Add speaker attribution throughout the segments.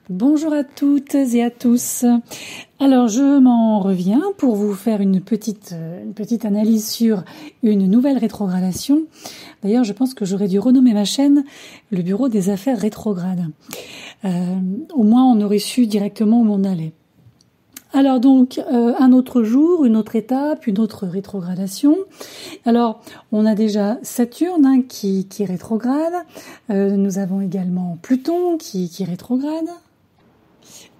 Speaker 1: Bonjour à toutes et à tous. Alors je m'en reviens pour vous faire une petite analyse sur une nouvelle rétrogradation. D'ailleurs je pense que j'aurais dû renommer ma chaîne le bureau des affaires rétrogrades. Au moins on aurait su directement où on allait. Alors donc un autre jour, une autre étape, une autre rétrogradation. Alors on a déjà Saturne qui rétrograde. Nous avons également Pluton qui rétrograde.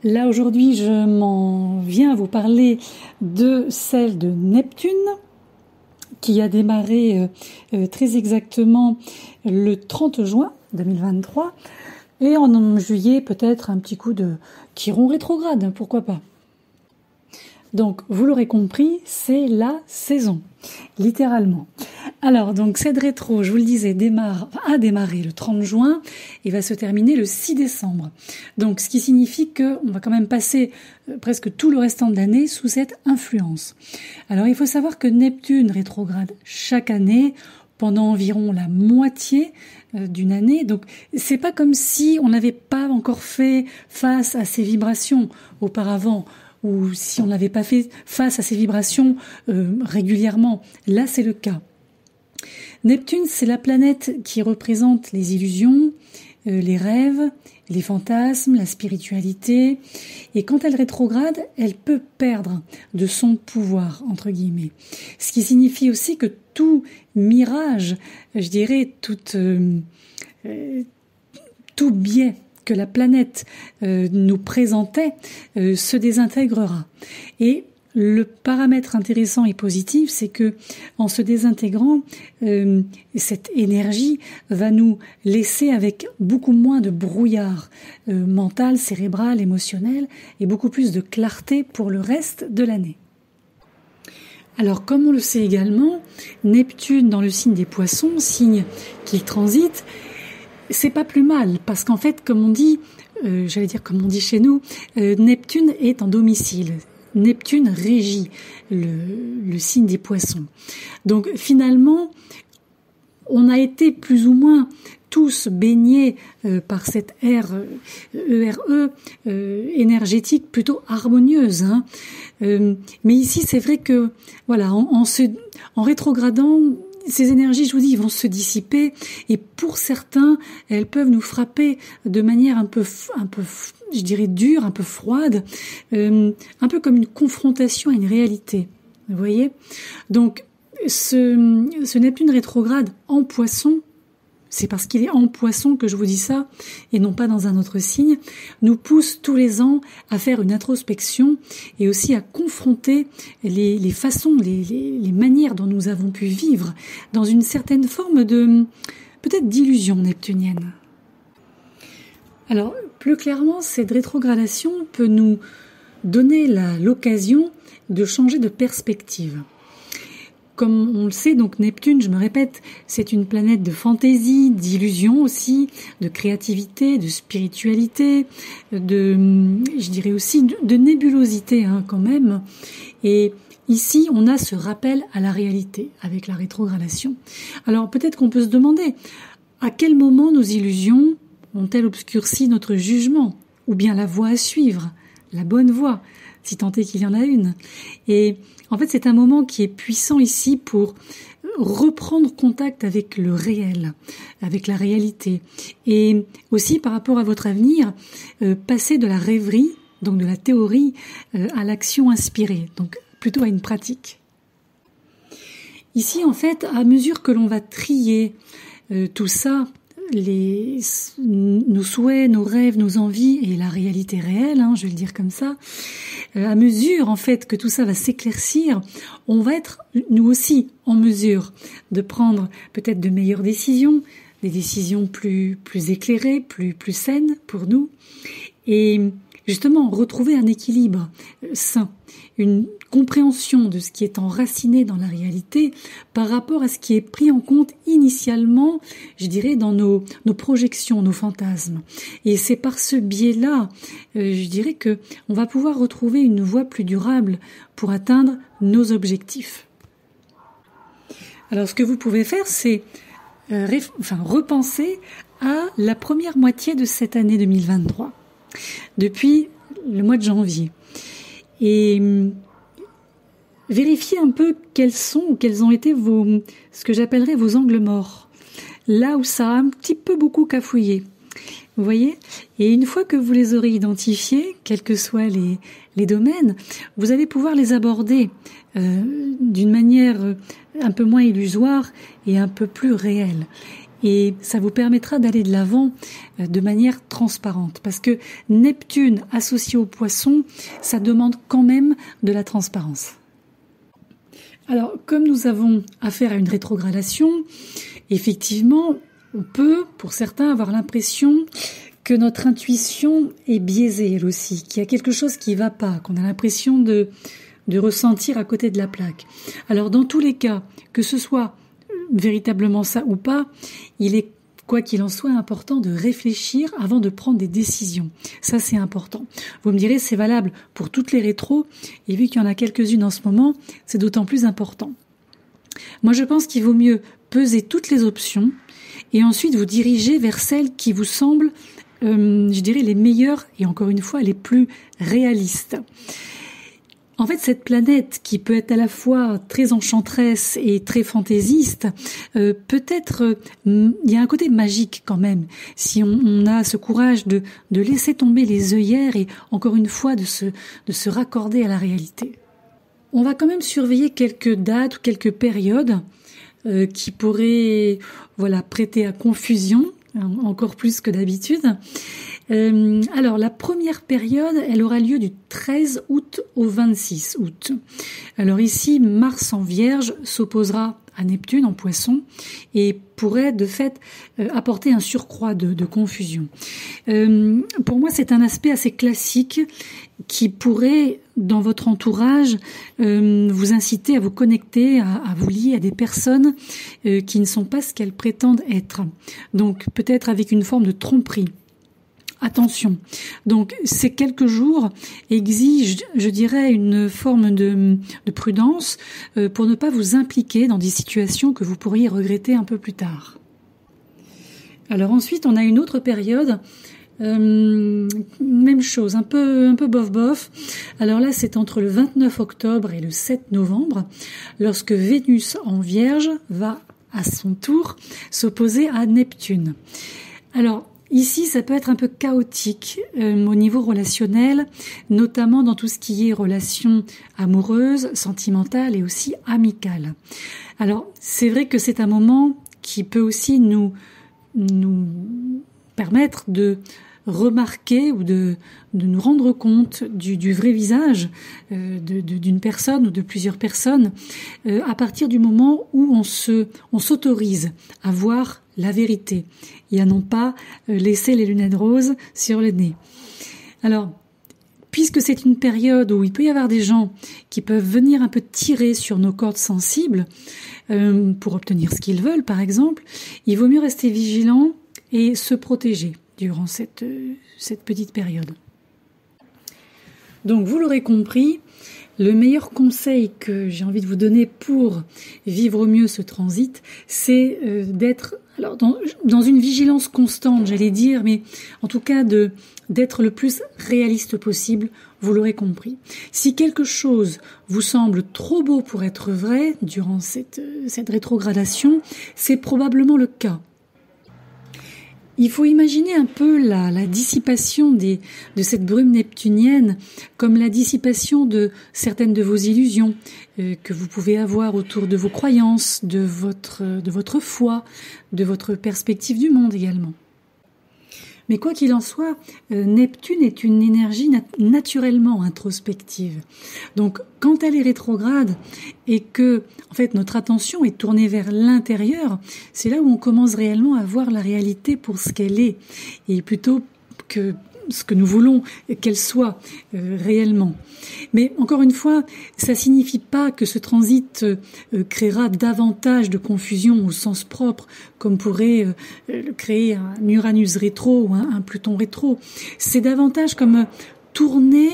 Speaker 1: Là aujourd'hui je m'en viens vous parler de celle de Neptune qui a démarré très exactement le 30 juin 2023 et en juillet peut-être un petit coup de Chiron rétrograde, pourquoi pas. Donc, vous l'aurez compris, c'est la saison, littéralement. Alors, donc, cette rétro, je vous le disais, a démarré le 30 juin et va se terminer le 6 décembre. Donc, ce qui signifie qu'on va quand même passer presque tout le restant de l'année sous cette influence. Alors, il faut savoir que Neptune rétrograde chaque année pendant environ la moitié d'une année. Donc, c'est pas comme si on n'avait pas encore fait face à ces vibrations auparavant, ou si on n'avait pas fait face à ces vibrations régulièrement. Là, c'est le cas. Neptune, c'est la planète qui représente les illusions, les rêves, les fantasmes, la spiritualité. Et quand elle rétrograde, elle peut perdre de son pouvoir, entre guillemets. Ce qui signifie aussi que tout mirage, je dirais, tout biais que la planète nous présentait se désintégrera. Et le paramètre intéressant et positif, c'est que en se désintégrant, cette énergie va nous laisser avec beaucoup moins de brouillard mental, cérébral, émotionnel, et beaucoup plus de clarté pour le reste de l'année. Alors, comme on le sait également, Neptune dans le signe des Poissons, signe qui transite, c'est pas plus mal, parce qu'en fait, comme on dit, comme on dit chez nous, Neptune est en domicile. Neptune régit le signe des Poissons. Donc finalement, on a été plus ou moins tous baignés par cette ère énergétique plutôt harmonieuse. Mais ici, c'est vrai que voilà, en rétrogradant, ces énergies, je vous dis, vont se dissiper et pour certains, elles peuvent nous frapper de manière un peu, je dirais dure, un peu froide, un peu comme une confrontation à une réalité. Vous voyez ? Donc, ce Neptune rétrograde en Poisson, c'est parce qu'il est en Poisson que je vous dis ça, et non pas dans un autre signe, nous pousse tous les ans à faire une introspection et aussi à confronter les façons, les manières dont nous avons pu vivre dans une certaine forme de, peut-être d'illusion neptunienne. Alors, plus clairement, cette rétrogradation peut nous donner l'occasion de changer de perspective. Comme on le sait, donc Neptune, je me répète, c'est une planète de fantaisie, d'illusion aussi, de créativité, de spiritualité, je dirais aussi de nébulosité quand même. Et ici, on a ce rappel à la réalité avec la rétrogradation. Alors peut-être qu'on peut se demander à quel moment nos illusions ont-elles obscurci notre jugement, ou bien la voie à suivre, la bonne voie, si tant est qu'il y en a une. Et en fait, c'est un moment qui est puissant ici pour reprendre contact avec le réel, avec la réalité. Et aussi, par rapport à votre avenir, passer de la rêverie, donc de la théorie, à l'action inspirée, donc plutôt à une pratique. Ici, en fait, à mesure que l'on va trier tout ça, nos souhaits, nos rêves, nos envies et la réalité réelle, je vais le dire comme ça, à mesure en fait que tout ça va s'éclaircir, on va être nous aussi en mesure de prendre peut-être de meilleures décisions, des décisions plus éclairées, plus saines pour nous, et justement retrouver un équilibre sain, une compréhension de ce qui est enraciné dans la réalité par rapport à ce qui est pris en compte initialement, je dirais, dans nos projections, nos fantasmes. Et c'est par ce biais-là, je dirais que on va pouvoir retrouver une voie plus durable pour atteindre nos objectifs. Alors, ce que vous pouvez faire, c'est repenser à la première moitié de cette année 2023. depuis le mois de janvier. Et vérifiez un peu quels ont été ce que j'appellerais vos angles morts. Là où ça a un petit peu beaucoup cafouillé. Vous voyez? Et une fois que vous les aurez identifiés, quels que soient les domaines, vous allez pouvoir les aborder d'une manière un peu moins illusoire et un peu plus réelle. Et ça vous permettra d'aller de l'avant de manière transparente. Parce que Neptune associé au Poisson, ça demande quand même de la transparence. Alors, comme nous avons affaire à une rétrogradation, effectivement, on peut, pour certains, avoir l'impression que notre intuition est biaisée, elle aussi, qu'il y a quelque chose qui ne va pas, qu'on a l'impression de ressentir à côté de la plaque. Alors, dans tous les cas, que ce soit véritablement ça ou pas, il est, quoi qu'il en soit, important de réfléchir avant de prendre des décisions. Ça, c'est important. Vous me direz, c'est valable pour toutes les rétros, et vu qu'il y en a quelques-unes en ce moment, c'est d'autant plus important. Moi, je pense qu'il vaut mieux peser toutes les options et ensuite vous diriger vers celles qui vous semblent, je dirais, les meilleures et encore une fois, les plus réalistes. En fait, cette planète qui peut être à la fois très enchanteresse et très fantaisiste, peut-être, il y a un côté magique quand même, si on a ce courage de laisser tomber les œillères et encore une fois de se raccorder à la réalité. On va quand même surveiller quelques dates ou quelques périodes qui pourraient prêter à confusion, encore plus que d'habitude. Alors, la première période, elle aura lieu du 13 août au 26 août. Alors ici, Mars en Vierge s'opposera à Neptune en Poisson et pourrait de fait apporter un surcroît de confusion. Pour moi, c'est un aspect assez classique qui pourrait, dans votre entourage, vous inciter à vous connecter, à vous lier à des personnes qui ne sont pas ce qu'elles prétendent être. Donc peut-être avec une forme de tromperie. Attention. Donc ces quelques jours exigent, je dirais, une forme de prudence pour ne pas vous impliquer dans des situations que vous pourriez regretter un peu plus tard. Alors ensuite, on a une autre période, même chose, un peu bof. Alors là, c'est entre le 29 octobre et le 7 novembre, lorsque Vénus en Vierge va à son tour s'opposer à Neptune. Alors ici, ça peut être un peu chaotique au niveau relationnel, notamment dans tout ce qui est relations amoureuses, sentimentales et aussi amicales. Alors, c'est vrai que c'est un moment qui peut aussi nous permettre de remarquer ou de nous rendre compte du vrai visage d'une personne ou de plusieurs personnes à partir du moment où on s'autorise à voir la vérité et à non pas laisser les lunettes roses sur le nez. Alors, puisque c'est une période où il peut y avoir des gens qui peuvent venir un peu tirer sur nos cordes sensibles pour obtenir ce qu'ils veulent, par exemple, il vaut mieux rester vigilant et se protéger durant cette petite période. Donc, vous l'aurez compris, le meilleur conseil que j'ai envie de vous donner pour vivre au mieux ce transit, c'est d'être dans une vigilance constante, j'allais dire, mais en tout cas d'être le plus réaliste possible, vous l'aurez compris. Si quelque chose vous semble trop beau pour être vrai durant cette rétrogradation, c'est probablement le cas. Il faut imaginer un peu la dissipation de cette brume neptunienne comme la dissipation de certaines de vos illusions que vous pouvez avoir autour de vos croyances, de votre foi, de votre perspective du monde également. Mais quoi qu'il en soit, Neptune est une énergie naturellement introspective. Donc, quand elle est rétrograde et que, en fait, notre attention est tournée vers l'intérieur, c'est là où on commence réellement à voir la réalité pour ce qu'elle est, et plutôt que ce que nous voulons qu'elle soit réellement. Mais encore une fois, ça signifie pas que ce transit créera davantage de confusion au sens propre, comme pourrait créer un Uranus rétro ou un Pluton rétro. C'est davantage comme tourner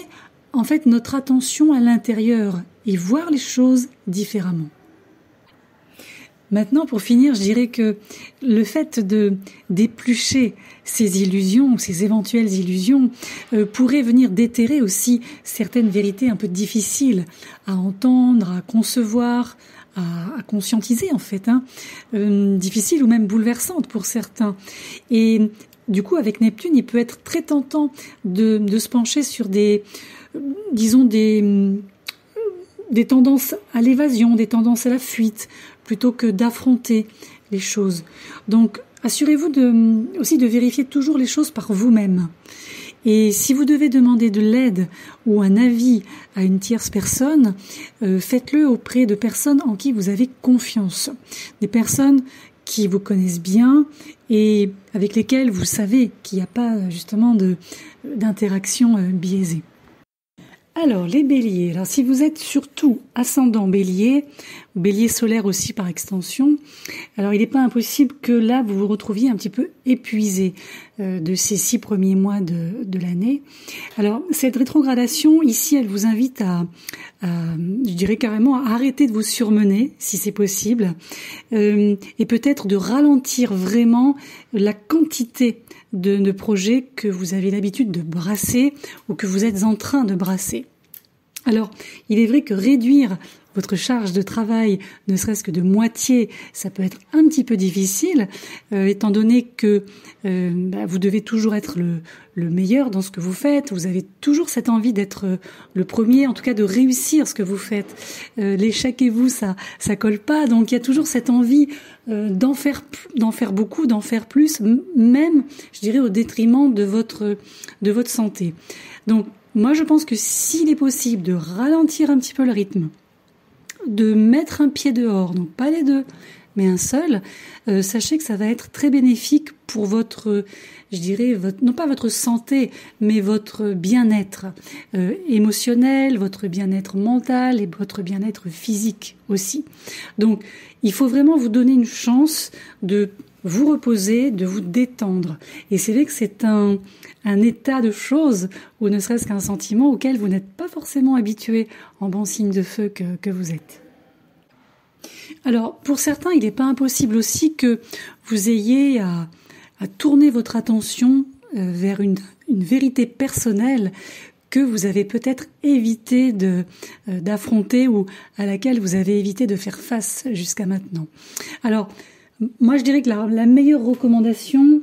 Speaker 1: en fait notre attention à l'intérieur et voir les choses différemment. Maintenant, pour finir, je dirais que le fait d'éplucher ces illusions, ces éventuelles illusions, pourrait venir déterrer aussi certaines vérités un peu difficiles à entendre, à concevoir, à conscientiser en fait, difficiles ou même bouleversantes pour certains. Et du coup, avec Neptune, il peut être très tentant de se pencher sur des tendances à l'évasion, des tendances à la fuite, plutôt que d'affronter les choses. Donc, assurez-vous aussi de vérifier toujours les choses par vous-même. Et si vous devez demander de l'aide ou un avis à une tierce personne, faites-le auprès de personnes en qui vous avez confiance. Des personnes qui vous connaissent bien et avec lesquelles vous savez qu'il n'y a pas justement d'interaction biaisée. Alors, les béliers. Alors, si vous êtes surtout ascendant bélier, ou bélier solaire aussi par extension, alors il n'est pas impossible que là, vous vous retrouviez un petit peu épuisé de ces 6 premiers mois de l'année. Alors, cette rétrogradation, ici, elle vous invite je dirais carrément, à arrêter de vous surmener, si c'est possible, et peut-être de ralentir vraiment la quantité de projets que vous avez l'habitude de brasser ou que vous êtes en train de brasser. Alors, il est vrai que réduire votre charge de travail, ne serait-ce que de moitié, ça peut être un petit peu difficile, étant donné que vous devez toujours être le meilleur dans ce que vous faites. Vous avez toujours cette envie d'être le premier, en tout cas de réussir ce que vous faites. L'échec et vous, ça colle pas, donc il y a toujours cette envie d'en faire beaucoup, d'en faire plus, même, je dirais, au détriment de votre santé. Donc, moi, je pense que s'il est possible de ralentir un petit peu le rythme, de mettre un pied dehors, donc pas les deux, mais un seul, sachez que ça va être très bénéfique pour votre, je dirais, non pas votre santé, mais votre bien-être émotionnel, votre bien-être mental et votre bien-être physique aussi. Donc, il faut vraiment vous donner une chance de vous reposer, de vous détendre. Et c'est vrai que c'est un état de choses, ou ne serait-ce qu'un sentiment auquel vous n'êtes pas forcément habitué en bon signe de feu que vous êtes. Alors, pour certains, il n'est pas impossible aussi que vous ayez à tourner votre attention vers une vérité personnelle que vous avez peut-être évité d'affronter ou à laquelle vous avez évité de faire face jusqu'à maintenant. Alors, moi, je dirais que la meilleure recommandation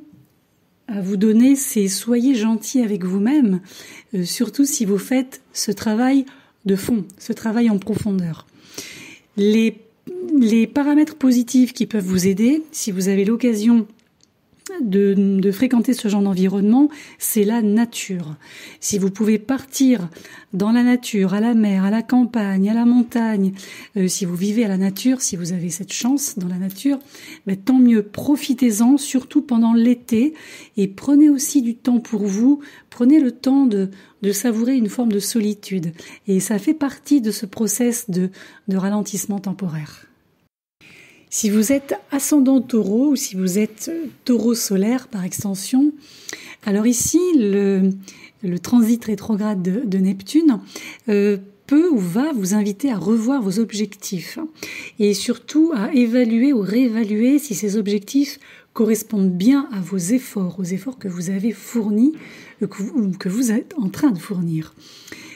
Speaker 1: à vous donner, c'est soyez gentil avec vous-même, surtout si vous faites ce travail de fond, ce travail en profondeur. Les paramètres positifs qui peuvent vous aider, si vous avez l'occasion de fréquenter ce genre d'environnement, c'est la nature. Si vous pouvez partir dans la nature, à la mer, à la campagne, à la montagne, si vous vivez à la nature, si vous avez cette chance dans la nature, tant mieux, profitez-en, surtout pendant l'été, et prenez aussi du temps pour vous, prenez le temps de savourer une forme de solitude. Et ça fait partie de ce process de ralentissement temporaire. Si vous êtes ascendant taureau ou si vous êtes taureau solaire par extension, alors ici, le transit rétrograde de Neptune peut ou va vous inviter à revoir vos objectifs et surtout à évaluer ou réévaluer si ces objectifs correspondent bien à vos efforts, aux efforts que vous avez fournis ou que vous êtes en train de fournir.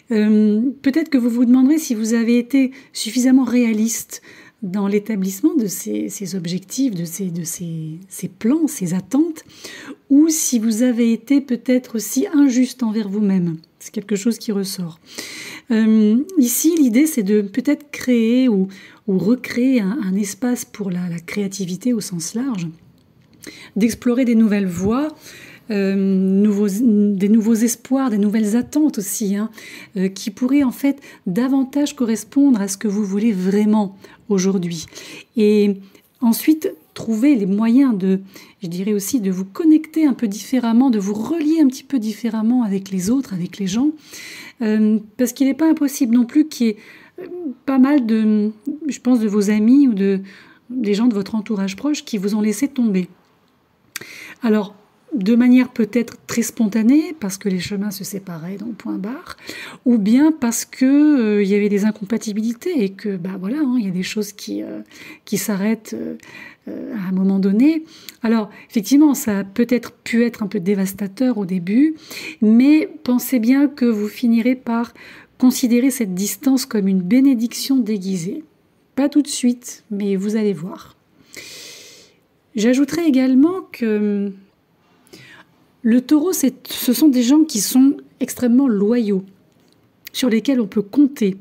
Speaker 1: Peut-être que vous vous demanderez si vous avez été suffisamment réaliste dans l'établissement de ces objectifs, de ces plans, ces attentes, ou si vous avez été peut-être aussi injuste envers vous-même. C'est quelque chose qui ressort. Ici, l'idée, c'est de peut-être créer ou recréer un espace pour la créativité au sens large, d'explorer des nouvelles voies, des nouveaux espoirs, des nouvelles attentes aussi, qui pourraient en fait davantage correspondre à ce que vous voulez vraiment aujourd'hui. Et ensuite, trouver les moyens je dirais aussi, de vous connecter un peu différemment, de vous relier un petit peu différemment avec les autres, avec les gens, parce qu'il n'est pas impossible non plus qu'il y ait pas mal je pense, de vos amis ou des gens de votre entourage proche qui vous ont laissé tomber. Alors, de manière peut-être très spontanée, parce que les chemins se séparaient, donc point barre, ou bien parce que il y avait des incompatibilités et que voilà, hein, il y a des choses qui s'arrêtent à un moment donné. Alors effectivement, ça a peut-être pu être un peu dévastateur au début, mais pensez bien que vous finirez par considérer cette distance comme une bénédiction déguisée. Pas tout de suite, mais vous allez voir. J'ajouterais également que le taureau, ce sont des gens qui sont extrêmement loyaux, sur lesquels on peut compter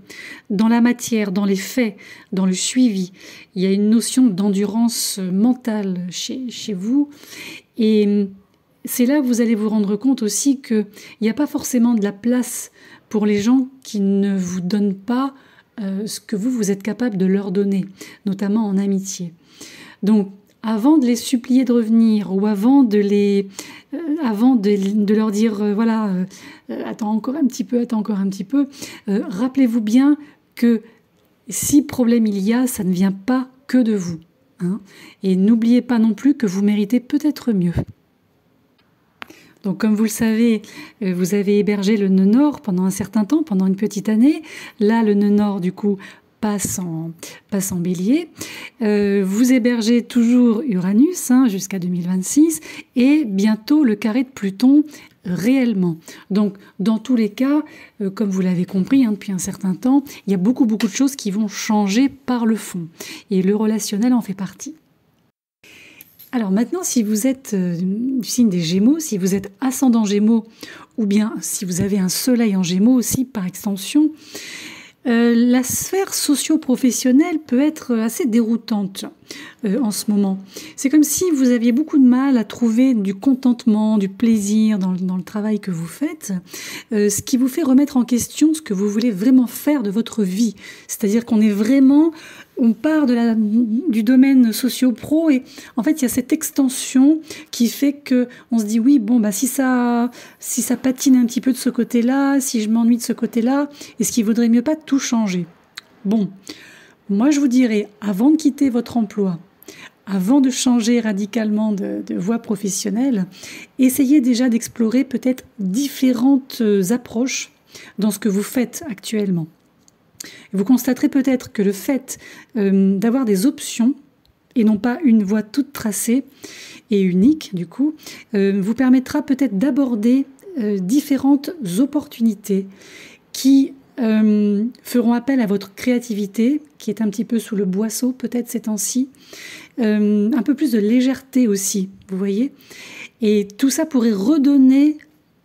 Speaker 1: dans la matière, dans les faits, dans le suivi. Il y a une notion d'endurance mentale chez vous. Et c'est là que vous allez vous rendre compte aussi qu'il n'y a pas forcément de la place pour les gens qui ne vous donnent pas ce que vous êtes capable de leur donner, notamment en amitié. Donc, avant de les supplier de revenir ou avant de leur dire attends encore un petit peu, rappelez-vous bien que si problème il y a, ça ne vient pas que de vous, hein. Et n'oubliez pas non plus que vous méritez peut-être mieux. Donc comme vous le savez, vous avez hébergé le nœud nord pendant un certain temps, pendant une petite année. Là, le nœud nord, du coup, passe en bélier. Vous hébergez toujours Uranus jusqu'à 2026 et bientôt le carré de Pluton réellement. Donc dans tous les cas, comme vous l'avez compris depuis un certain temps, il y a beaucoup de choses qui vont changer par le fond et le relationnel en fait partie. Alors maintenant, si vous êtes du signe des Gémeaux, si vous êtes ascendant Gémeaux ou bien si vous avez un soleil en Gémeaux aussi par extension, la sphère socio-professionnelle peut être assez déroutante en ce moment. C'est comme si vous aviez beaucoup de mal à trouver du contentement, du plaisir dans le travail que vous faites, ce qui vous fait remettre en question ce que vous voulez vraiment faire de votre vie. C'est-à-dire on part du domaine socio-pro et en fait il y a cette extension qui fait que on se dit oui si ça patine un petit peu de ce côté-là, si je m'ennuie de ce côté-là, est-ce qu'il vaudrait mieux pas tout changer? Bon, moi je vous dirais, avant de quitter votre emploi, avant de changer radicalement de voie professionnelle, essayez déjà d'explorer peut-être différentes approches dans ce que vous faites actuellement. Vous constaterez peut-être que le fait d'avoir des options et non pas une voie toute tracée et unique, du coup, vous permettra peut-être d'aborder différentes opportunités qui feront appel à votre créativité, qui est un petit peu sous le boisseau peut-être ces temps-ci, un peu plus de légèreté aussi, vous voyez. Et tout ça pourrait redonner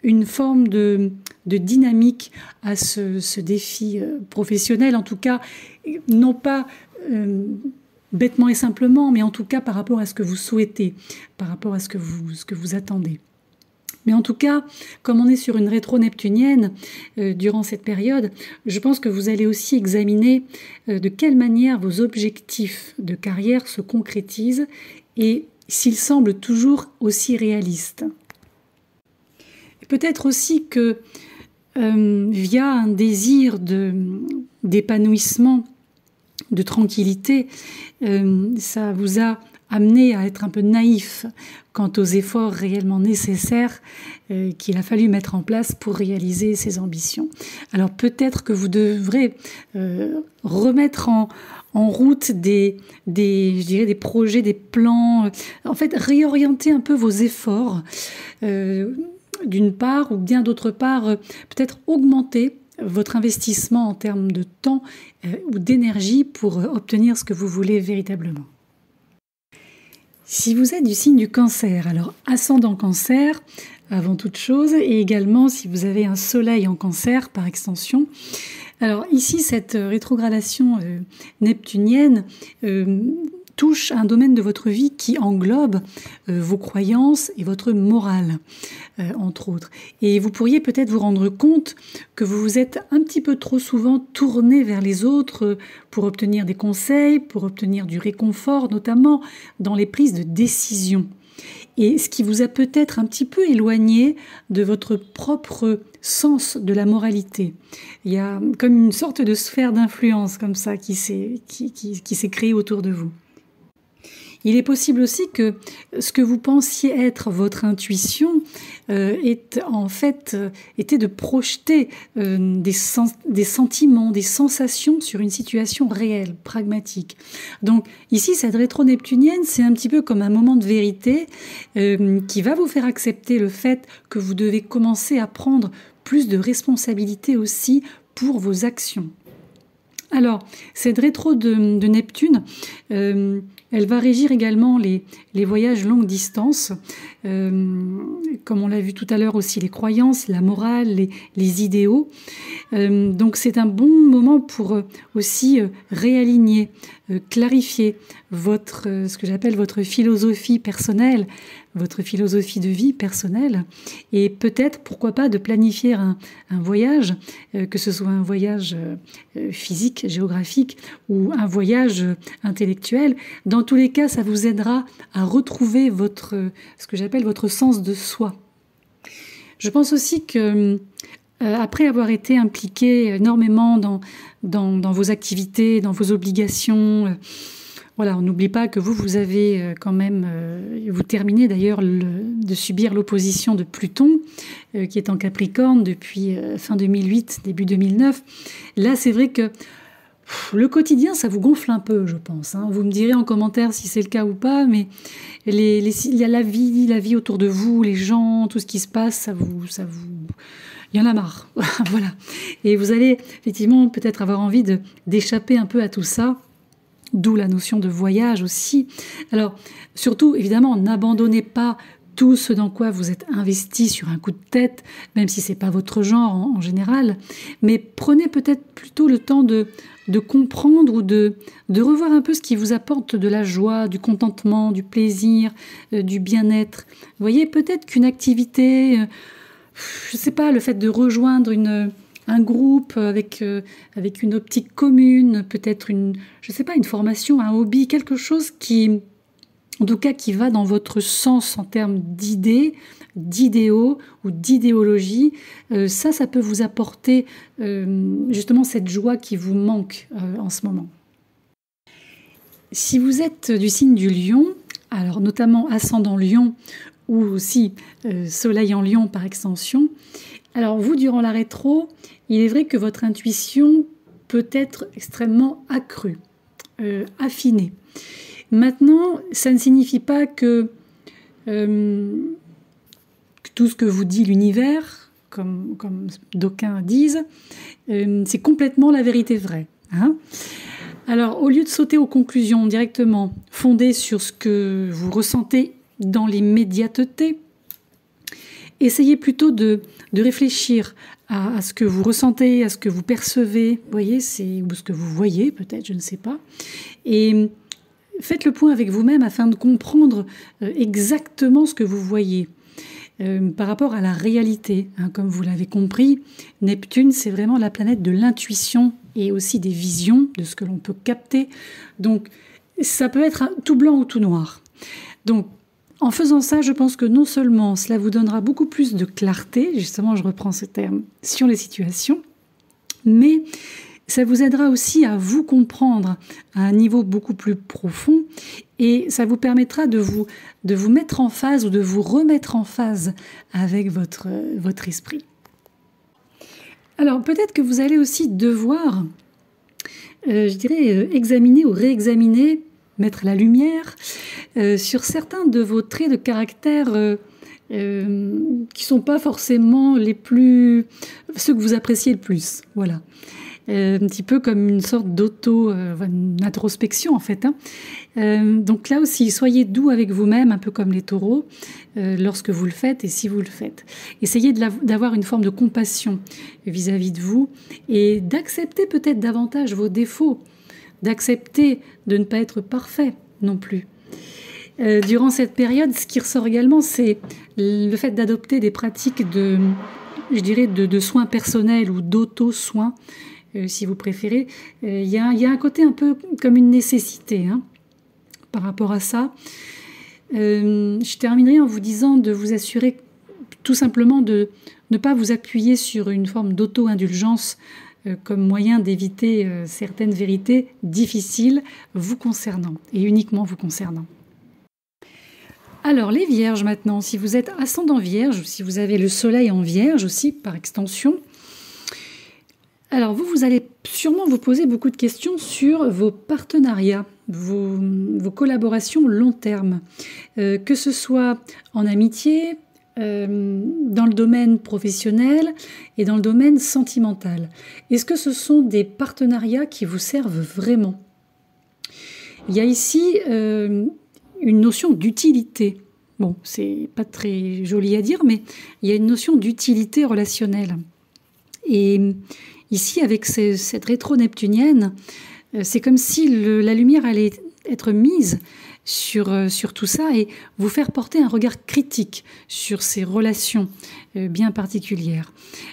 Speaker 1: une forme de dynamique à ce défi professionnel, en tout cas, non pas bêtement et simplement, mais en tout cas par rapport à ce que vous souhaitez, par rapport à ce que vous attendez. Mais en tout cas, comme on est sur une rétro-neptunienne durant cette période, je pense que vous allez aussi examiner de quelle manière vos objectifs de carrière se concrétisent et s'ils semblent toujours aussi réalistes. Et peut-être aussi que via un désir d'épanouissement, de tranquillité, ça vous a amené à être un peu naïf quant aux efforts réellement nécessaires qu'il a fallu mettre en place pour réaliser ces ambitions. Alors peut-être que vous devrez remettre en route des projets, des plans, en fait réorienter un peu vos efforts d'une part, ou bien d'autre part, peut-être augmenter votre investissement en termes de temps ou d'énergie pour obtenir ce que vous voulez véritablement. Si vous êtes du signe du Cancer, alors ascendant Cancer avant toute chose, et également si vous avez un soleil en Cancer par extension. Alors ici, cette rétrogradation neptunienne touche un domaine de votre vie qui englobe vos croyances et votre morale, entre autres. Et vous pourriez peut-être vous rendre compte que vous vous êtes un petit peu trop souvent tourné vers les autres pour obtenir des conseils, pour obtenir du réconfort, notamment dans les prises de décision. Et ce qui vous a peut-être un petit peu éloigné de votre propre sens de la moralité. Il y a comme une sorte de sphère d'influence comme ça qui s'est créée autour de vous. il est possible aussi que ce que vous pensiez être votre intuition était de projeter des sentiments, des sensations sur une situation réelle, pragmatique. Donc ici, cette rétro-neptunienne, c'est un petit peu comme un moment de vérité qui va vous faire accepter le fait que vous devez commencer à prendre plus de responsabilité aussi pour vos actions. Alors, cette rétro de Neptune, elle va régir également les voyages longue distance, comme on l'a vu tout à l'heure aussi, les croyances, la morale, les idéaux. Donc c'est un bon moment pour aussi réaligner, clarifier ce que j'appelle votre philosophie personnelle, votre philosophie de vie personnelle, et peut-être, pourquoi pas, de planifier un voyage, que ce soit un voyage physique, géographique, ou un voyage intellectuel. Dans tous les cas, ça vous aidera à retrouver ce que j'appelle votre sens de soi. Je pense aussi que après avoir été impliqué énormément dans vos activités, dans vos obligations, voilà, on n'oublie pas que vous avez quand même, vous terminez d'ailleurs de subir l'opposition de Pluton, qui est en Capricorne depuis fin 2008, début 2009. Là, c'est vrai que le quotidien, ça vous gonfle un peu, je pense. Vous me direz en commentaire si c'est le cas ou pas, mais il y a la vie autour de vous, les gens, tout ce qui se passe, ça vous, il y en a marre. Voilà. Et vous allez effectivement peut-être avoir envie d'échapper un peu à tout ça. D'où la notion de voyage aussi. Alors, surtout, évidemment, n'abandonnez pas tout ce dans quoi vous êtes investi sur un coup de tête, même si c'est pas votre genre en général. Mais prenez peut-être plutôt le temps de comprendre ou de revoir un peu ce qui vous apporte de la joie, du contentement, du plaisir, du bien-être. Vous voyez, peut-être qu'une activité, je sais pas, le fait de rejoindre un groupe avec une optique commune, peut-être une formation, un hobby, quelque chose qui, en tout cas, qui va dans votre sens en termes d'idées, d'idéaux ou d'idéologie, ça peut vous apporter justement cette joie qui vous manque en ce moment. Si vous êtes du signe du Lion, alors notamment ascendant Lion ou aussi soleil en Lion par extension, alors vous, durant la rétro, il est vrai que votre intuition peut être extrêmement accrue, affinée. Maintenant, ça ne signifie pas que tout ce que vous dit l'univers, comme d'aucuns disent, c'est complètement la vérité vraie. Alors, au lieu de sauter aux conclusions directement, fondées sur ce que vous ressentez dans l'immédiateté, essayez plutôt de réfléchir à ce que vous ressentez, à ce que vous percevez, vous voyez, ou ce que vous voyez peut-être, je ne sais pas. Et faites le point avec vous-même afin de comprendre exactement ce que vous voyez par rapport à la réalité. Comme vous l'avez compris, Neptune, c'est vraiment la planète de l'intuition et aussi des visions, de ce que l'on peut capter. Donc, ça peut être tout blanc ou tout noir. Donc, en faisant ça, je pense que non seulement cela vous donnera beaucoup plus de clarté, justement je reprends ce terme, sur les situations, mais ça vous aidera aussi à vous comprendre à un niveau beaucoup plus profond et ça vous permettra de vous mettre en phase ou de vous remettre en phase avec votre esprit. Alors peut-être que vous allez aussi devoir, examiner ou réexaminer, mettre la lumière sur certains de vos traits de caractère qui sont pas forcément ceux que vous appréciez le plus. Voilà. Un petit peu comme une sorte introspection en fait. Donc là aussi, soyez doux avec vous-même, un peu comme les taureaux, lorsque vous le faites et si vous le faites. Essayez d'avoir une forme de compassion vis-à-vis de vous et d'accepter peut-être davantage vos défauts, d'accepter de ne pas être parfait non plus. Durant cette période, ce qui ressort également, c'est le fait d'adopter des pratiques de soins personnels ou d'auto-soins, si vous préférez. Il y a un côté un peu comme une nécessité par rapport à ça. Je terminerai en vous disant de vous assurer tout simplement de ne pas vous appuyer sur une forme d'auto-indulgence comme moyen d'éviter certaines vérités difficiles vous concernant et uniquement vous concernant. Alors les vierges maintenant, si vous êtes ascendant vierge, ou si vous avez le soleil en vierge aussi par extension, alors vous allez sûrement vous poser beaucoup de questions sur vos partenariats, vos collaborations long terme, que ce soit en amitié, dans le domaine professionnel et dans le domaine sentimental. Est-ce que ce sont des partenariats qui vous servent vraiment ? Il y a ici une notion d'utilité. Bon, c'est pas très joli à dire, mais il y a une notion d'utilité relationnelle. Et ici, avec cette rétro-neptunienne, c'est comme si la lumière allait être mise sur tout ça et vous faire porter un regard critique sur ces relations bien particulières.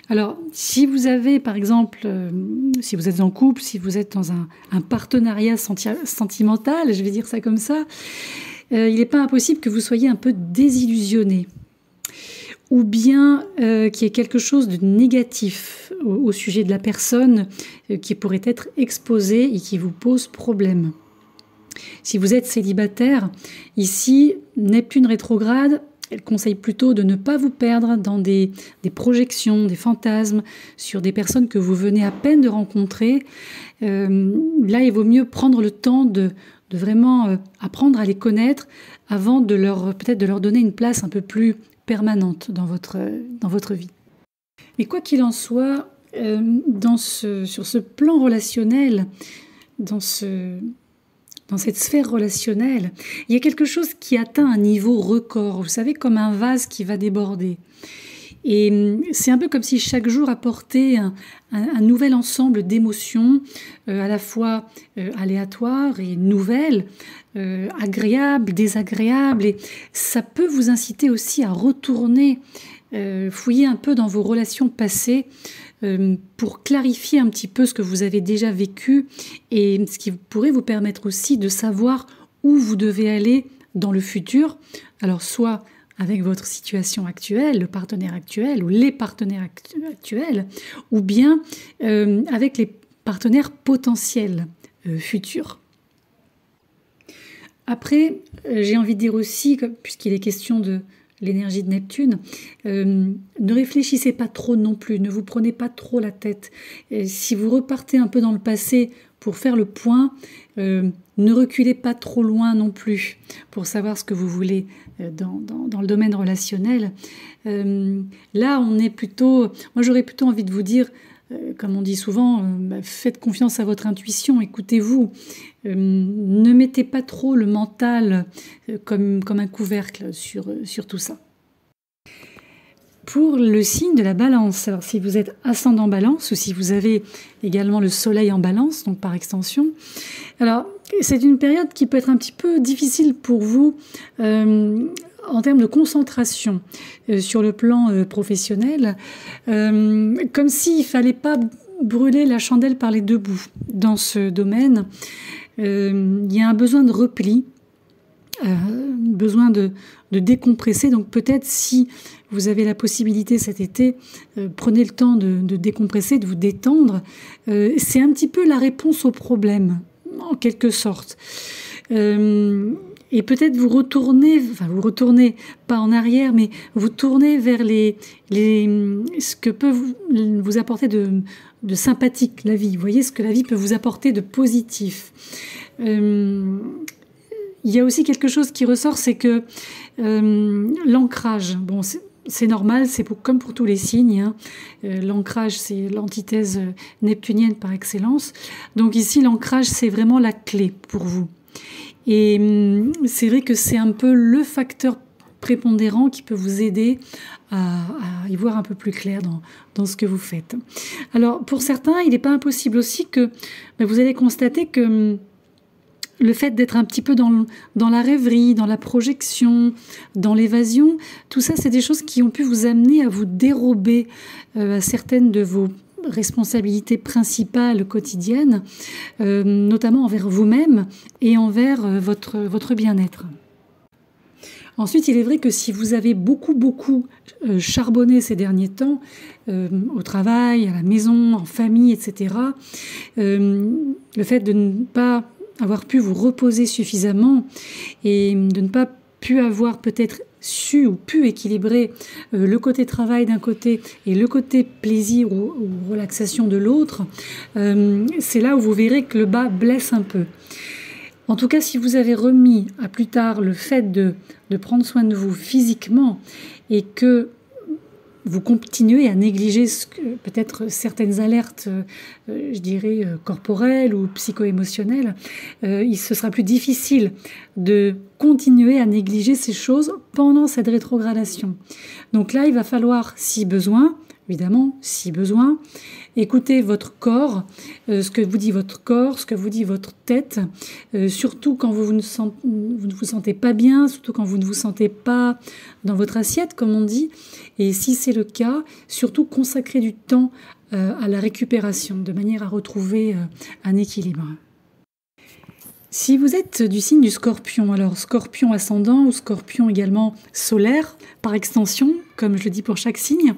Speaker 1: Alors, si vous avez, par exemple, si vous êtes en couple, si vous êtes dans un partenariat sentimental, je vais dire ça comme ça, il n'est pas impossible que vous soyez un peu désillusionné. Ou bien qu'il y ait quelque chose de négatif au sujet de la personne qui pourrait être exposée et qui vous pose problème. Si vous êtes célibataire, ici, Neptune rétrograde, elle conseille plutôt de ne pas vous perdre dans des projections, des fantasmes sur des personnes que vous venez à peine de rencontrer. Là, il vaut mieux prendre le temps de vraiment apprendre à les connaître avant peut-être de leur donner une place un peu plus permanente dans votre vie. Mais quoi qu'il en soit, sur ce plan relationnel, dans cette sphère relationnelle, il y a quelque chose qui atteint un niveau record, vous savez, comme un vase qui va déborder. Et c'est un peu comme si chaque jour apportait un nouvel ensemble d'émotions, à la fois aléatoires et nouvelles, agréables, désagréables. Et ça peut vous inciter aussi à retourner, fouiller un peu dans vos relations passées, pour clarifier un petit peu ce que vous avez déjà vécu et ce qui pourrait vous permettre aussi de savoir où vous devez aller dans le futur. Alors soit avec votre situation actuelle, le partenaire actuel ou les partenaires actuels, ou bien avec les partenaires potentiels futurs. Après, j'ai envie de dire aussi, puisqu'il est question de l'énergie de Neptune, ne réfléchissez pas trop non plus, ne vous prenez pas trop la tête. Et si vous repartez un peu dans le passé pour faire le point, ne reculez pas trop loin non plus pour savoir ce que vous voulez dans le domaine relationnel. Là, moi j'aurais plutôt envie de vous dire, comme on dit souvent, faites confiance à votre intuition, écoutez-vous. Ne mettez pas trop le mental comme un couvercle sur tout ça. Pour le signe de la balance, alors si vous êtes ascendant balance ou si vous avez également le soleil en balance, donc par extension, alors c'est une période qui peut être un petit peu difficile pour vous en termes de concentration sur le plan professionnel, comme s'il ne fallait pas brûler la chandelle par les deux bouts dans ce domaine. Il y a un besoin de repli, besoin de décompresser. Donc peut-être si vous avez la possibilité cet été, prenez le temps de décompresser, de vous détendre. C'est un petit peu la réponse au problème, en quelque sorte. Et peut-être vous retournez pas en arrière, mais vous tournez vers ce que peut vous apporter de sympathique, la vie. Vous voyez ce que la vie peut vous apporter de positif. Il y a aussi quelque chose qui ressort, c'est que l'ancrage, bon, c'est normal, comme pour tous les signes, hein. L'ancrage, c'est l'antithèse neptunienne par excellence. Donc ici, l'ancrage, c'est vraiment la clé pour vous. Et c'est vrai que c'est un peu le facteur prépondérant qui peut vous aider à y voir un peu plus clair dans ce que vous faites. Alors, pour certains, il n'est pas impossible aussi que vous allez constater que le fait d'être un petit peu dans la rêverie, dans la projection, dans l'évasion, tout ça, c'est des choses qui ont pu vous amener à vous dérober à certaines de vos responsabilités principales quotidiennes, notamment envers vous-même et envers votre bien-être. Ensuite, il est vrai que si vous avez beaucoup charbonné ces derniers temps, au travail, à la maison, en famille, etc., le fait de ne pas avoir pu vous reposer suffisamment et de ne pas pu avoir peut-être su ou pu équilibrer le côté travail d'un côté et le côté plaisir ou relaxation de l'autre, c'est là où vous verrez que le bas blesse un peu. En tout cas, si vous avez remis à plus tard le fait de prendre soin de vous physiquement et que vous continuez à négliger peut-être certaines alertes, je dirais, corporelles ou psycho-émotionnelles, ce sera plus difficile de continuer à négliger ces choses pendant cette rétrogradation. Donc là, il va falloir, si besoin, évidemment, si besoin, écoutez votre corps, ce que vous dit votre corps, ce que vous dit votre tête, surtout quand vous ne vous sentez pas bien, surtout quand vous ne vous sentez pas dans votre assiette, comme on dit. Et si c'est le cas, surtout consacrez du temps à la récupération, de manière à retrouver un équilibre. Si vous êtes du signe du Scorpion, alors Scorpion ascendant ou Scorpion également solaire, par extension, comme je le dis pour chaque signe,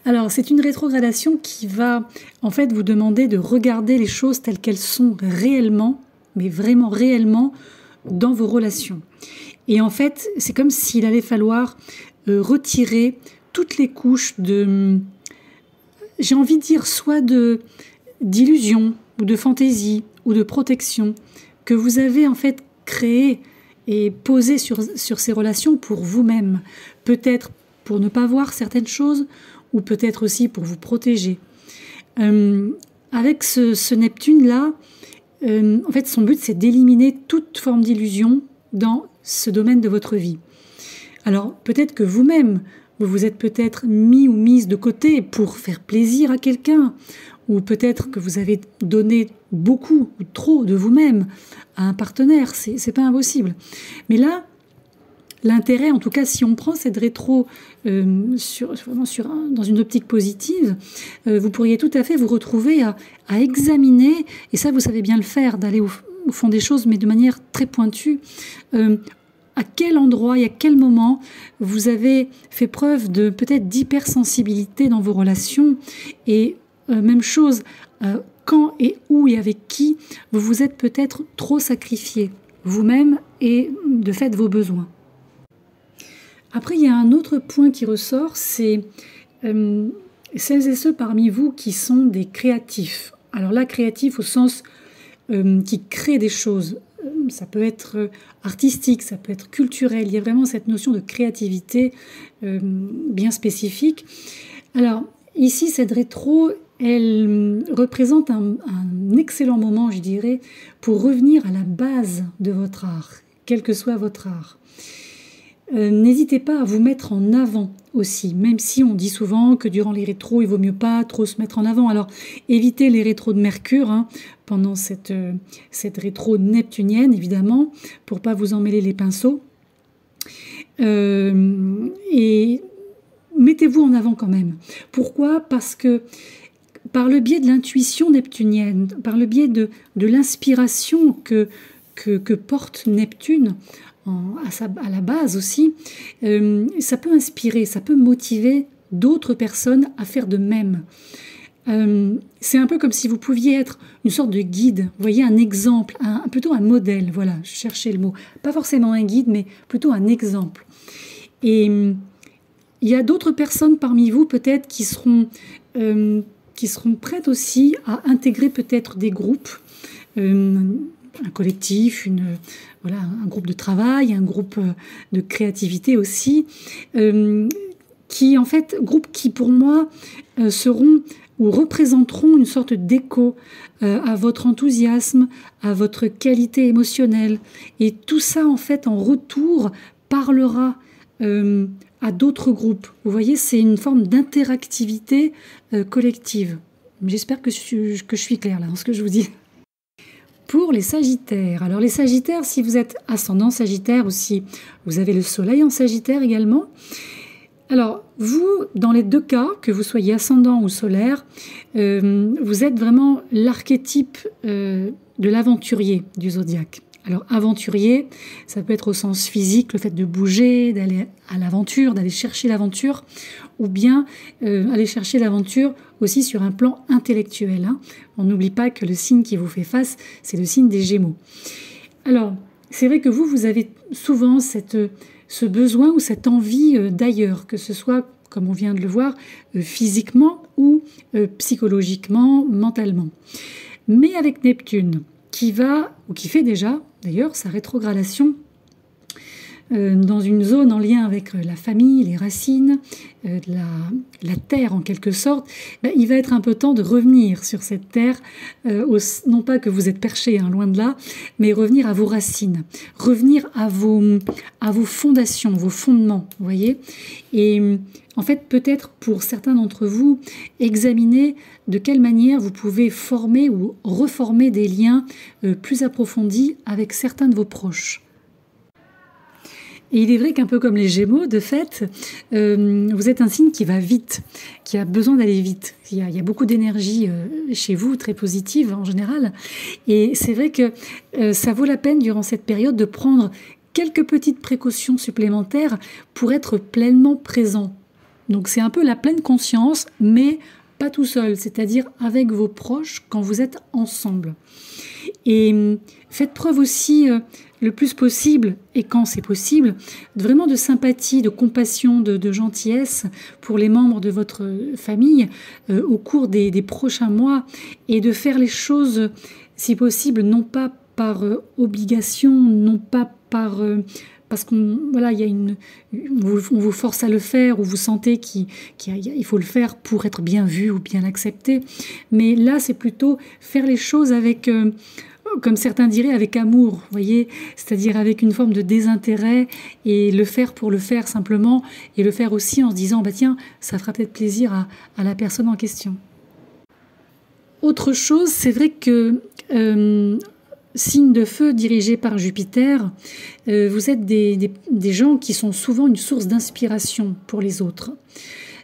Speaker 1: alors c'est une rétrogradation qui va en fait vous demander de regarder les choses telles qu'elles sont réellement, mais vraiment réellement, dans vos relations. Et en fait, c'est comme s'il allait falloir retirer toutes les couches de, j'ai envie de dire, soit d'illusion ou de fantaisie ou de protection, que vous avez en fait créé et posé sur ces relations pour vous-même. Peut-être pour ne pas voir certaines choses, ou peut-être aussi pour vous protéger. Avec ce Neptune-là, en fait, son but, c'est d'éliminer toute forme d'illusion dans ce domaine de votre vie. Alors, peut-être que vous-même, vous vous êtes peut-être mis ou mise de côté pour faire plaisir à quelqu'un, ou peut-être que vous avez donné beaucoup ou trop de vous-même à un partenaire, c'est pas impossible. Mais là, l'intérêt, en tout cas, si on prend cette rétro dans une optique positive, vous pourriez tout à fait vous retrouver à examiner, et ça vous savez bien le faire, d'aller au fond des choses, mais de manière très pointue, à quel endroit et à quel moment vous avez fait preuve de peut-être d'hypersensibilité dans vos relations, et même chose, quand et où et avec qui vous vous êtes peut-être trop sacrifié, vous-même et de fait vos besoins. Après, il y a un autre point qui ressort, c'est celles et ceux parmi vous qui sont des créatifs. Alors là, créatifs au sens qui créent des choses. Ça peut être artistique, ça peut être culturel. Il y a vraiment cette notion de créativité bien spécifique. Alors, ici, cette rétro, elle représente un excellent moment, je dirais, pour revenir à la base de votre art, quel que soit votre art. N'hésitez pas à vous mettre en avant aussi, même si on dit souvent que durant les rétros, il vaut mieux pas trop se mettre en avant. Alors, évitez les rétros de Mercure pendant cette rétro neptunienne, évidemment, pour pas vous emmêler les pinceaux. Et mettez-vous en avant quand même. Pourquoi ? Parce que par le biais de l'intuition neptunienne, par le biais de l'inspiration que porte Neptune, à la base aussi, ça peut inspirer, ça peut motiver d'autres personnes à faire de même. C'est un peu comme si vous pouviez être une sorte de guide, vous voyez, un exemple, plutôt un modèle, voilà, je cherchais le mot. Pas forcément un guide, mais plutôt un exemple. Et il y a d'autres personnes parmi vous peut-être qui seront prêtes aussi à intégrer peut-être des groupes, un collectif, un groupe de travail, un groupe de créativité aussi, groupes qui pour moi seront ou représenteront une sorte d'écho à votre enthousiasme, à votre qualité émotionnelle. Et tout ça, en fait, en retour, parlera à d'autres groupes. Vous voyez, c'est une forme d'interactivité collective. J'espère que je suis claire là dans ce que je vous dis. Pour les Sagittaires. Alors les Sagittaires, si vous êtes ascendant Sagittaire ou si vous avez le soleil en Sagittaire également, alors vous, dans les deux cas, que vous soyez ascendant ou solaire, vous êtes vraiment l'archétype de l'aventurier du zodiaque. Alors aventurier, ça peut être au sens physique, le fait de bouger, d'aller à l'aventure, d'aller chercher l'aventure, ou bien aller chercher l'aventure aussi sur un plan intellectuel. On n'oublie pas que le signe qui vous fait face, c'est le signe des Gémeaux. Alors, c'est vrai que vous avez souvent ce besoin ou cette envie d'ailleurs, que ce soit, comme on vient de le voir, physiquement ou psychologiquement, mentalement. Mais avec Neptune, qui fait déjà, d'ailleurs, sa rétrogradation dans une zone en lien avec la famille, les racines, la terre en quelque sorte, il va être un peu temps de revenir sur cette terre, non pas que vous êtes perché, hein, loin de là, mais revenir à vos racines, revenir à vos fondations, vos fondements, vous voyez. Et en fait, peut-être pour certains d'entre vous, examiner de quelle manière vous pouvez former ou reformer des liens plus approfondis avec certains de vos proches. Et il est vrai qu'un peu comme les Gémeaux, de fait, vous êtes un signe qui va vite, qui a besoin d'aller vite. Il y a beaucoup d'énergie chez vous, très positive en général. Et c'est vrai que ça vaut la peine durant cette période de prendre quelques petites précautions supplémentaires pour être pleinement présent. Donc c'est un peu la pleine conscience, mais pas tout seul, c'est-à-dire avec vos proches quand vous êtes ensemble. Et faites preuve aussi le plus possible, et quand c'est possible, vraiment de sympathie, de compassion, de gentillesse pour les membres de votre famille au cours des prochains mois, et de faire les choses, si possible, non pas par obligation, non pas parce qu'on on vous force à le faire, ou vous sentez qu'il faut le faire pour être bien vu ou bien accepté. Mais là, c'est plutôt faire les choses avec, comme certains diraient, avec amour, vous voyez, c'est-à-dire avec une forme de désintérêt, et le faire pour le faire simplement, et le faire aussi en se disant, tiens, ça fera peut-être plaisir à la personne en question. Autre chose, c'est vrai que signe de feu dirigé par Jupiter, vous êtes des gens qui sont souvent une source d'inspiration pour les autres.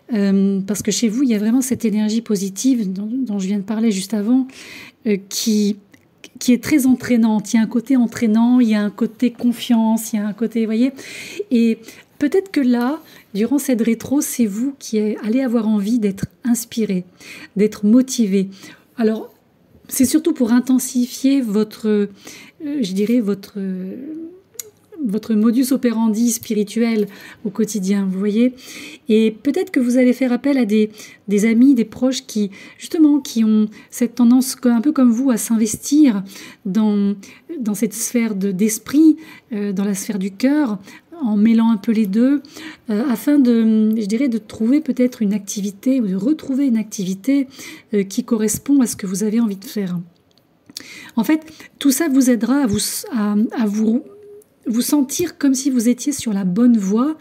Speaker 1: Parce que chez vous, il y a vraiment cette énergie positive dont je viens de parler juste avant, qui est très entraînante. Il y a un côté entraînant, il y a un côté confiance, il y a un côté, vous voyez. Et peut-être que là, durant cette rétro, c'est vous qui allez avoir envie d'être inspiré, d'être motivé. Alors, c'est surtout pour intensifier votre modus operandi spirituel au quotidien, vous voyez. Et peut-être que vous allez faire appel à des amis, des proches qui ont cette tendance, un peu comme vous, à s'investir dans cette sphère d'esprit, dans la sphère du cœur, en mêlant un peu les deux, afin de trouver peut-être une activité, ou de retrouver une activité qui correspond à ce que vous avez envie de faire. En fait, tout ça vous aidera à vous sentir comme si vous étiez sur la bonne voie,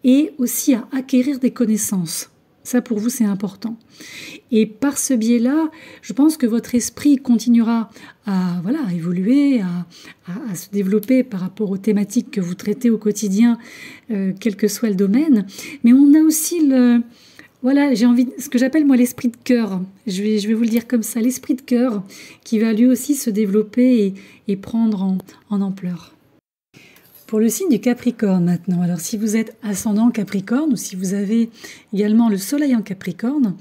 Speaker 1: et aussi à acquérir des connaissances. Ça, pour vous, c'est important. Et par ce biais-là, je pense que votre esprit continuera à évoluer, à se développer par rapport aux thématiques que vous traitez au quotidien, quel que soit le domaine. Mais on a aussi ce que j'appelle moi l'esprit de cœur. Je vais vous le dire comme ça, l'esprit de cœur qui va lui aussi se développer et prendre en ampleur. Pour le signe du Capricorne maintenant, alors si vous êtes ascendant Capricorne, ou si vous avez également le soleil en Capricorne,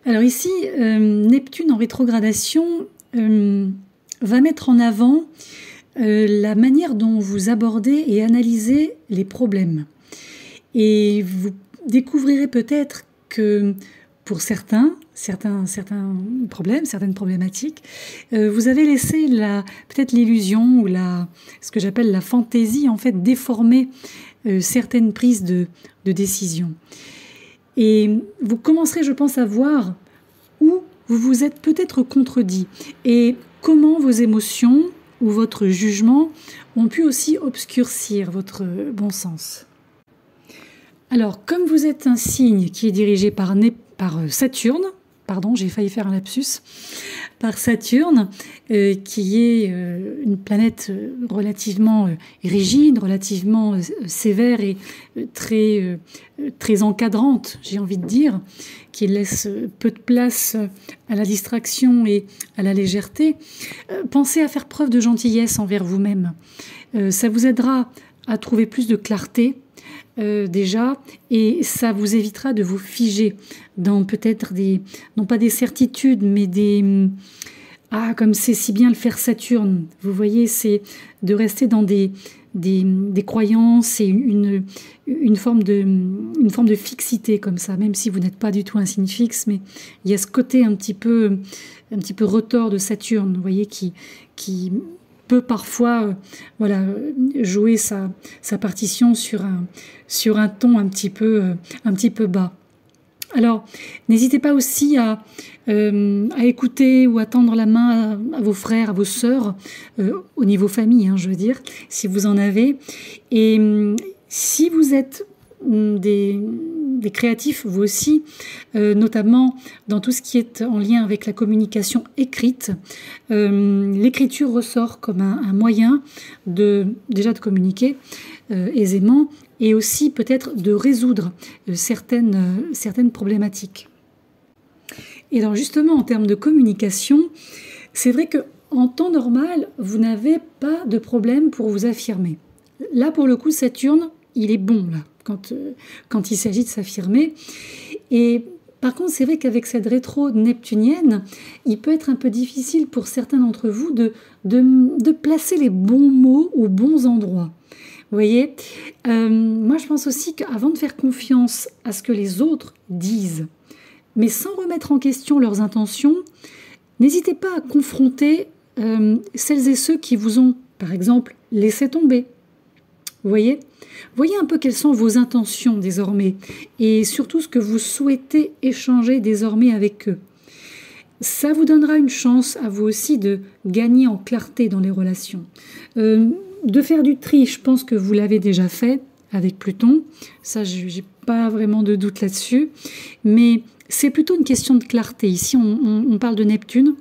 Speaker 1: alors ici, Neptune en rétrogradation va mettre en avant la manière dont vous abordez et analysez les problèmes. Et vous découvrirez peut-être que pour certains problèmes, certaines problématiques, vous avez laissé peut-être l'illusion ou ce que j'appelle la fantaisie, en fait, déformer certaines prises de décision. Et vous commencerez, je pense, à voir où vous vous êtes peut-être contredit, et comment vos émotions ou votre jugement ont pu aussi obscurcir votre bon sens. Alors, comme vous êtes un signe qui est dirigé par Saturne, j'ai failli faire un lapsus, par Saturne, qui est une planète relativement rigide, relativement sévère et très encadrante, j'ai envie de dire, qui laisse peu de place à la distraction et à la légèreté. Pensez à faire preuve de gentillesse envers vous-même. Ça vous aidera à trouver plus de clarté, déjà, et ça vous évitera de vous figer dans peut-être non pas des certitudes, mais comme c'est si bien le faire Saturne, vous voyez, c'est de rester dans des des croyances et une forme de fixité comme ça, même si vous n'êtes pas du tout un signe fixe, mais il y a ce côté un petit peu retors de Saturne, vous voyez, qui peut parfois jouer sa partition sur un ton un petit peu bas. Alors, n'hésitez pas aussi à écouter ou à tendre la main à vos frères, à vos sœurs, au niveau famille, je veux dire, si vous en avez. Et si vous êtes des créatifs, vous aussi, notamment dans tout ce qui est en lien avec la communication écrite, l'écriture ressort comme un moyen déjà de communiquer aisément, et aussi peut-être de résoudre certaines problématiques. Et alors justement, en termes de communication, c'est vrai qu'en temps normal, vous n'avez pas de problème pour vous affirmer. Là, pour le coup, Saturne, il est bon, là, quand il s'agit de s'affirmer. Et par contre, c'est vrai qu'avec cette rétro neptunienne, il peut être un peu difficile pour certains d'entre vous de placer les bons mots aux bons endroits. Vous voyez, moi je pense aussi qu'avant de faire confiance à ce que les autres disent, mais sans remettre en question leurs intentions, n'hésitez pas à confronter celles et ceux qui vous ont, par exemple, laissé tomber. Vous voyez un peu quelles sont vos intentions désormais et surtout ce que vous souhaitez échanger désormais avec eux. Ça vous donnera une chance à vous aussi de gagner en clarté dans les relations. De faire du tri, je pense que vous l'avez déjà fait avec Pluton. Ça, j'ai pas vraiment de doute là-dessus. Mais c'est plutôt une question de clarté. Ici, on parle de Neptune.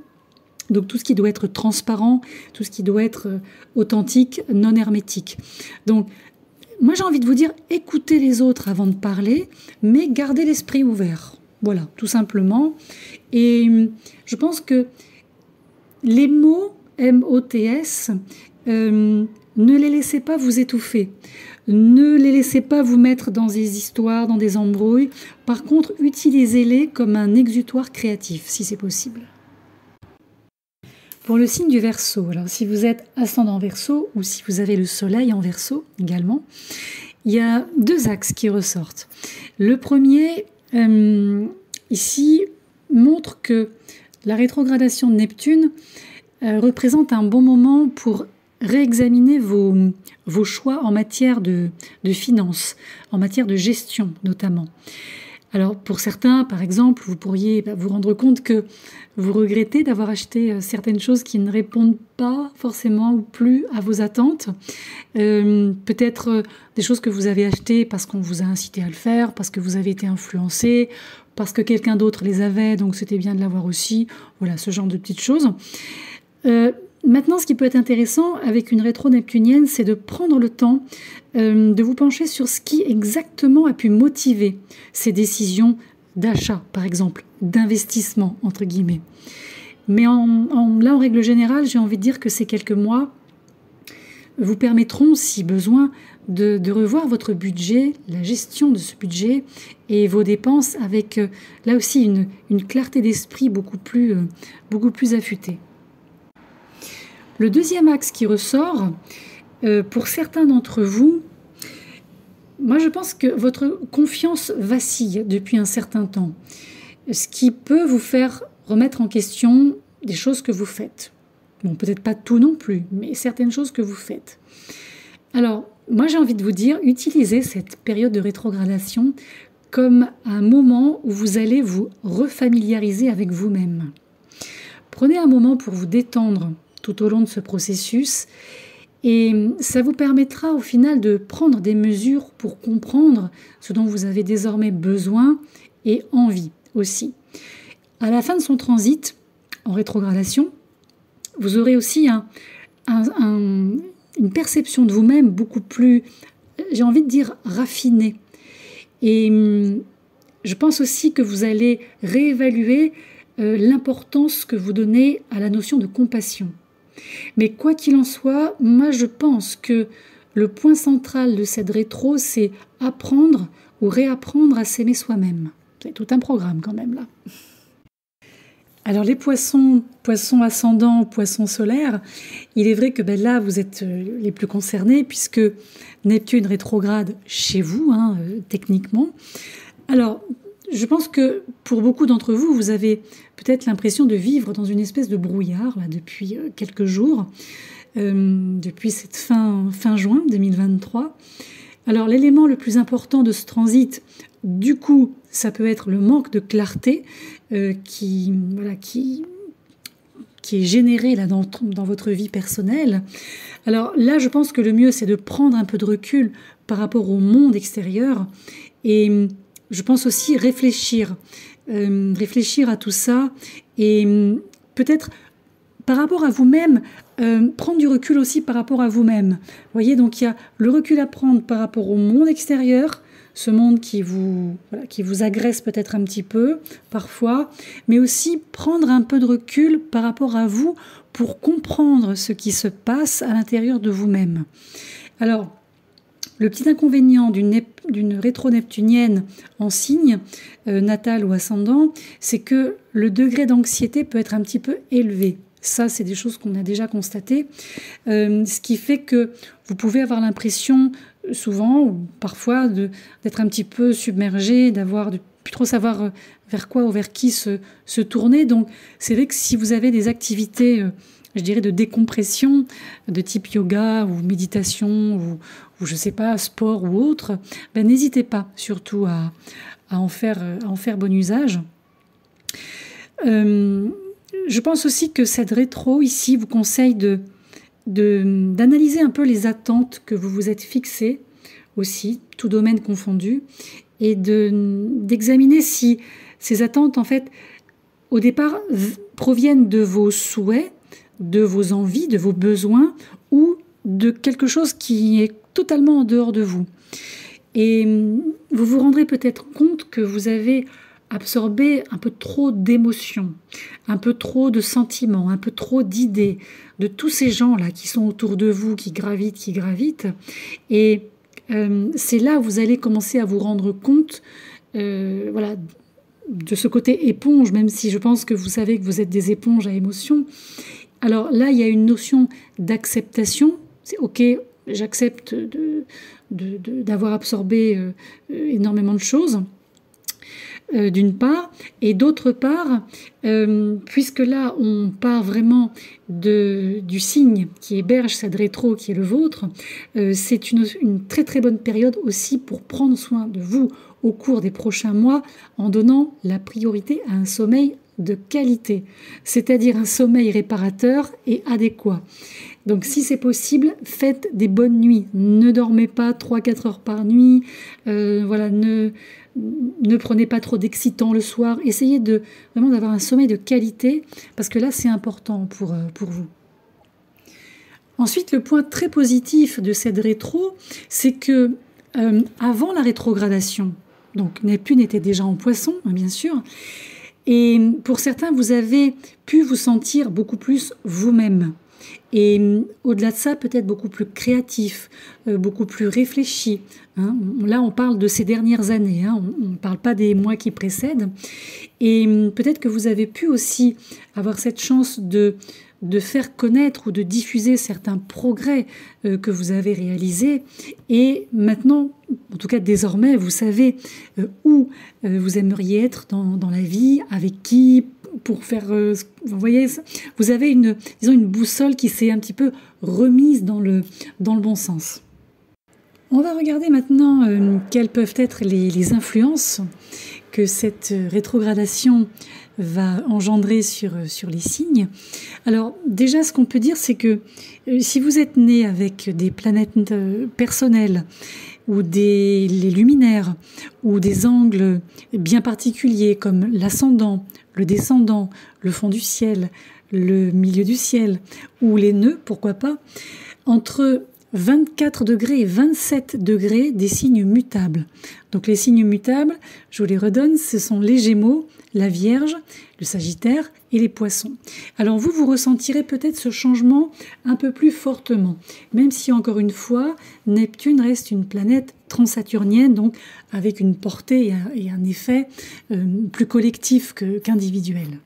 Speaker 1: Donc tout ce qui doit être transparent, tout ce qui doit être authentique, non hermétique. Donc, moi j'ai envie de vous dire, écoutez les autres avant de parler, mais gardez l'esprit ouvert. Voilà, tout simplement. Et je pense que les mots M-O-T-S, ne les laissez pas vous étouffer. Ne les laissez pas vous mettre dans des histoires, dans des embrouilles. Par contre, utilisez-les comme un exutoire créatif, si c'est possible. Pour le signe du Verseau, alors si vous êtes ascendant Verseau ou si vous avez le soleil en Verseau également, il y a deux axes qui ressortent. Le premier, ici, montre que la rétrogradation de Neptune représente un bon moment pour réexaminer vos choix en matière de finances, en matière de gestion notamment. Alors pour certains, par exemple, vous pourriez vous rendre compte que vous regrettez d'avoir acheté certaines choses qui ne répondent pas forcément ou plus à vos attentes. Peut-être des choses que vous avez achetées parce qu'on vous a incité à le faire, parce que vous avez été influencé, parce que quelqu'un d'autre les avait, donc c'était bien de l'avoir aussi. Voilà, ce genre de petites choses. Maintenant, ce qui peut être intéressant avec une rétro neptunienne, c'est de prendre le temps de vous pencher sur ce qui exactement a pu motiver ces décisions d'achat, par exemple, d'investissement, entre guillemets. Mais là, en règle générale, j'ai envie de dire que ces quelques mois vous permettront, si besoin, de revoir votre budget, la gestion de ce budget et vos dépenses avec, là aussi, une clarté d'esprit beaucoup plus affûtée. Le deuxième axe qui ressort, pour certains d'entre vous, moi je pense que votre confiance vacille depuis un certain temps, ce qui peut vous faire remettre en question des choses que vous faites. Bon, peut-être pas tout non plus, mais certaines choses que vous faites. Alors, moi j'ai envie de vous dire, utilisez cette période de rétrogradation comme un moment où vous allez vous refamiliariser avec vous-même. Prenez un moment pour vous détendre tout au long de ce processus et ça vous permettra au final de prendre des mesures pour comprendre ce dont vous avez désormais besoin et envie aussi. À la fin de son transit en rétrogradation, vous aurez aussi une perception de vous-même beaucoup plus, j'ai envie de dire, raffinée. Et je pense aussi que vous allez réévaluer l'importance que vous donnez à la notion de compassion. Mais quoi qu'il en soit, moi je pense que le point central de cette rétro, c'est apprendre ou réapprendre à s'aimer soi-même. C'est tout un programme quand même là. Alors les poissons ascendants, poissons solaires, il est vrai que là vous êtes les plus concernés puisque Neptune rétrograde chez vous, techniquement. Alors je pense que pour beaucoup d'entre vous, vous avez peut-être l'impression de vivre dans une espèce de brouillard là, depuis quelques jours, depuis cette fin juin 2023. Alors l'élément le plus important de ce transit, du coup, ça peut être le manque de clarté qui est généré là dans votre vie personnelle. Alors là, je pense que le mieux, c'est de prendre un peu de recul par rapport au monde extérieur et je pense aussi réfléchir à tout ça et peut-être par rapport à vous-même, prendre du recul aussi par rapport à vous-même. Vous voyez, donc il y a le recul à prendre par rapport au monde extérieur, ce monde qui vous agresse peut-être un petit peu parfois, mais aussi prendre un peu de recul par rapport à vous pour comprendre ce qui se passe à l'intérieur de vous-même. Alors, le petit inconvénient d'une rétro-neptunienne en signe, natal ou ascendant, c'est que le degré d'anxiété peut être un petit peu élevé. Ça, c'est des choses qu'on a déjà constatées. Ce qui fait que vous pouvez avoir l'impression, souvent ou parfois, d'être un petit peu submergé, de plus trop savoir vers quoi ou vers qui se tourner. Donc, c'est vrai que si vous avez des activités, je dirais, de décompression, de type yoga ou méditation ou je sais pas, sport ou autre, n'hésitez pas surtout à en faire bon usage. Je pense aussi que cette rétro ici vous conseille d'analyser un peu les attentes que vous vous êtes fixées aussi, tout domaine confondu, et d'examiner si ces attentes, en fait, au départ, proviennent de vos souhaits, de vos envies, de vos besoins, ou de quelque chose qui est totalement en dehors de vous. Et vous vous rendrez peut-être compte que vous avez absorber un peu trop d'émotions, un peu trop de sentiments, un peu trop d'idées de tous ces gens-là qui sont autour de vous, qui gravitent. Et c'est là où vous allez commencer à vous rendre compte de ce côté éponge, même si je pense que vous savez que vous êtes des éponges à émotions. Alors là, il y a une notion d'acceptation. C'est OK, j'accepte d'avoir absorbé énormément de choses. D'une part, et d'autre part, puisque là on part vraiment du signe qui héberge cette rétro qui est le vôtre, c'est une très très bonne période aussi pour prendre soin de vous au cours des prochains mois en donnant la priorité à un sommeil de qualité, c'est-à-dire un sommeil réparateur et adéquat. Donc si c'est possible, faites des bonnes nuits, ne dormez pas 3-4 heures par nuit, ne prenez pas trop d'excitants le soir. Essayez vraiment d'avoir un sommeil de qualité parce que là, c'est important pour vous. Ensuite, le point très positif de cette rétro, c'est que avant la rétrogradation, donc Neptune était déjà en Poisson, bien sûr, et pour certains, vous avez pu vous sentir beaucoup plus vous-même. Et au-delà de ça, peut-être beaucoup plus créatif, beaucoup plus réfléchi. Là, on parle de ces dernières années, on ne parle pas des mois qui précèdent. Et peut-être que vous avez pu aussi avoir cette chance de faire connaître ou de diffuser certains progrès que vous avez réalisés. Et maintenant, en tout cas désormais, vous savez où vous aimeriez être dans la vie, avec qui, pour faire... vous voyez, vous avez une boussole qui s'est un petit peu remise dans le bon sens. On va regarder maintenant quelles peuvent être les influences que cette rétrogradation va engendrer sur les signes. Alors déjà, ce qu'on peut dire, c'est que si vous êtes né avec des planètes personnelles ou les luminaires ou des angles bien particuliers comme l'ascendant, le descendant, le fond du ciel, le milieu du ciel ou les nœuds, pourquoi pas, entre 24 degrés et 27 degrés des signes mutables. Donc les signes mutables, je vous les redonne, ce sont les Gémeaux, la Vierge, le Sagittaire et les Poissons. Alors vous ressentirez peut-être ce changement un peu plus fortement, même si encore une fois, Neptune reste une planète transsaturnienne, donc avec une portée et un effet plus collectif qu'individuel.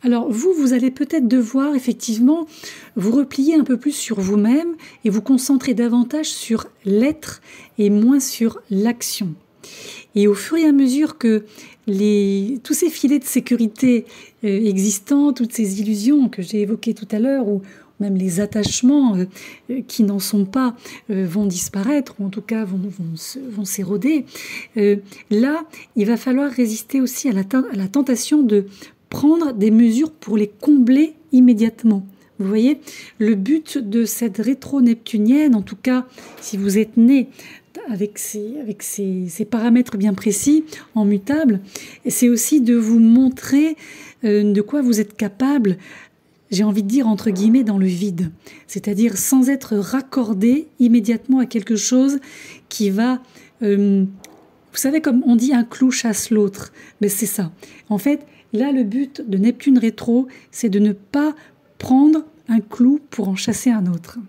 Speaker 1: Alors vous allez peut-être devoir effectivement vous replier un peu plus sur vous-même et vous concentrer davantage sur l'être et moins sur l'action. Et au fur et à mesure que tous ces filets de sécurité existants, toutes ces illusions que j'ai évoquées tout à l'heure, ou même les attachements qui n'en sont pas vont disparaître, ou en tout cas vont s'éroder, là, il va falloir résister aussi à la tentation de prendre des mesures pour les combler immédiatement. Vous voyez, le but de cette rétro-neptunienne, en tout cas, si vous êtes né avec ces paramètres bien précis, en mutable, c'est aussi de vous montrer de quoi vous êtes capable, j'ai envie de dire entre guillemets, dans le vide. C'est-à-dire sans être raccordé immédiatement à quelque chose qui va... vous savez, comme on dit, un clou chasse l'autre. Mais c'est ça. En fait, là, le but de Neptune rétro, c'est de ne pas prendre un clou pour en chasser un autre.